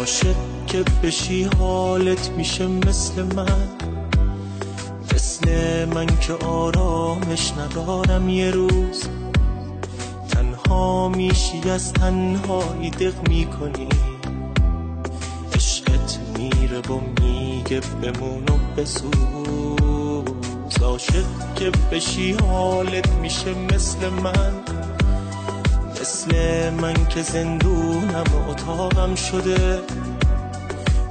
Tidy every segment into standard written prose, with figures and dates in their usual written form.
عاشق که بشی حالت میشه مثل من که آرامش ندارم یه روز، تنها میشی از تنهایی دق میکنی، عشقت میره و میگه بمون و بسوز. عاشق که بشی حالت میشه مثل من که زندونم و اتاقم شده،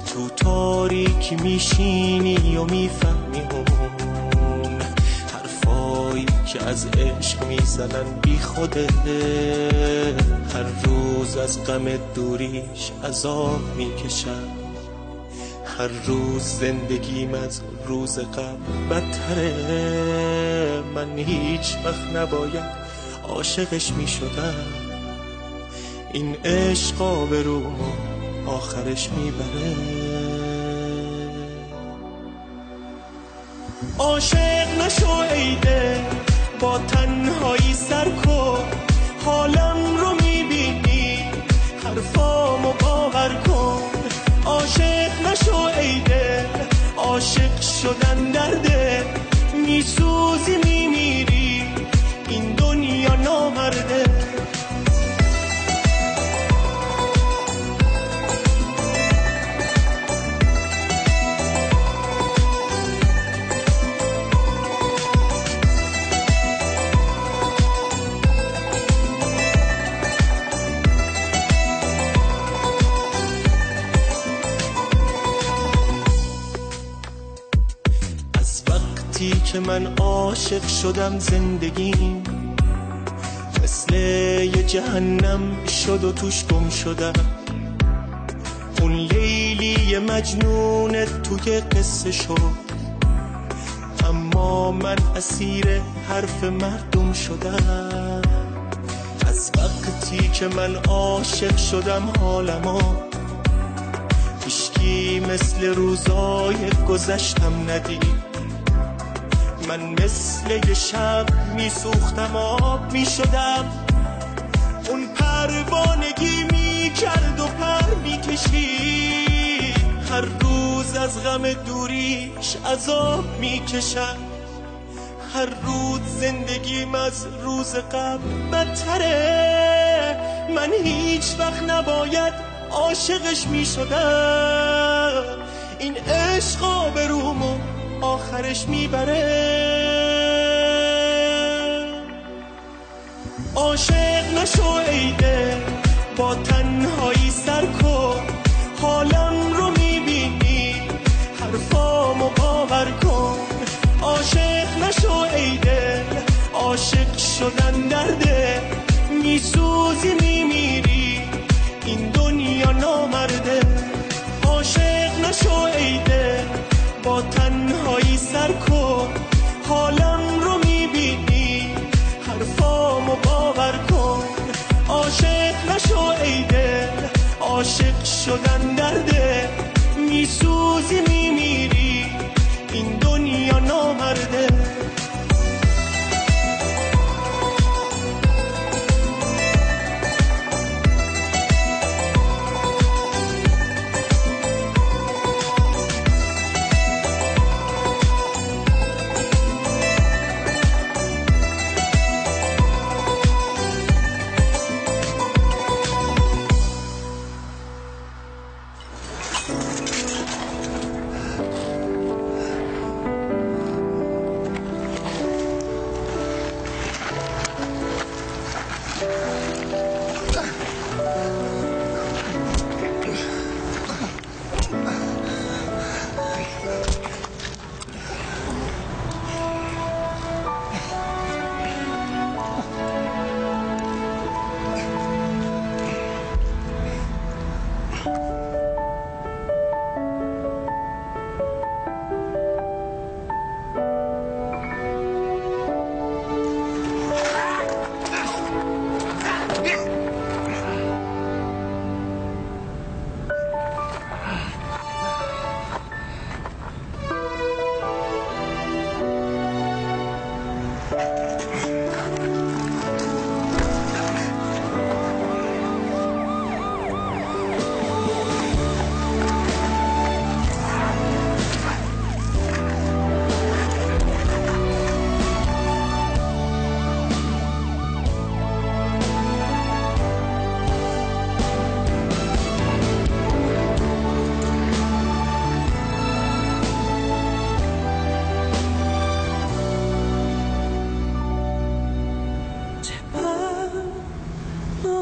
تو تاریکی میشینی و میفهمی اون حرفایی که از عشق میزنن بی خوده. هر روز از غم دوریش عذاب میکشم، هر روز زندگیم از روز قبل بدتره. من هیچ وقت نباید عاشقش میشدم، این عشق آبرومو آخرش میبره. عاشق نشو ایده با تنهایی سر کن، حالم رو میبینی حرفامو باور کن. عاشق نشو ایده، عاشق شدن درده، میسوزی میمیری این دنیا نامرده. که من عاشق شدم زندگیم مثل یه جهنم شد و توش گم شدم. اون لیلی مجنون توی قصه شد، اما من اسیر حرف مردم شدم. از وقتی که من عاشق شدم حالمو هیچکی مثل روزای گذشتم ندید. من مثل یه شب میسوختم آب میشدم، اون پروانگی میکرد و پر میکشید. هر روز از غم دوریش عذاب میکشم، هر روز زندگیم از روز قبل بدتره. من هیچ وقت نباید عاشقش میشدم، این عشق آبرومو آخرش میبره. عاشق نشو ایده با تنهایی سر کن، حالم رو میبینی حرفامو باور کن. عاشق نشو ایده، عاشق شدن درده، میسوزی میمیری این دنیا نامرده. عاشق نشو ایده با تنهایی سر کن، حالم رو میبینی حرفامو باور کن. عاشق نشو ایده، عاشق شدن درده، میسوزی میمیری این دنیا نامرده.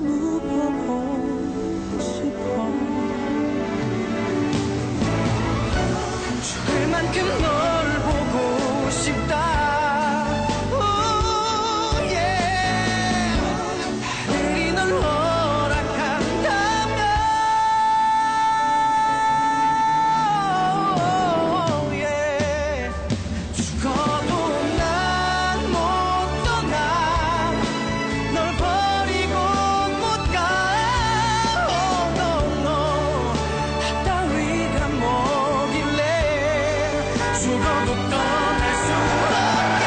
너무 보고 싶어. 죽을 만큼 널 보고 싶다. 하늘이 널 허락한다면 죽어도 난 못 떠나. 널 버리고 못 가. No, no. 따위가 뭐길래 죽어도 떠날 수 없게.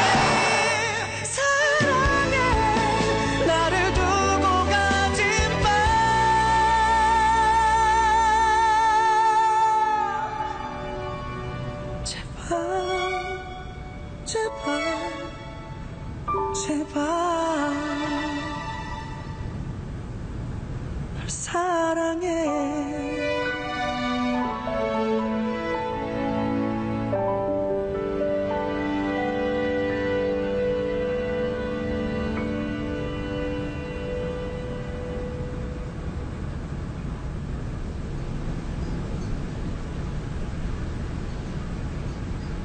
사랑해 나를 두고 가지 마. 제발 제발 제발 날 사랑해.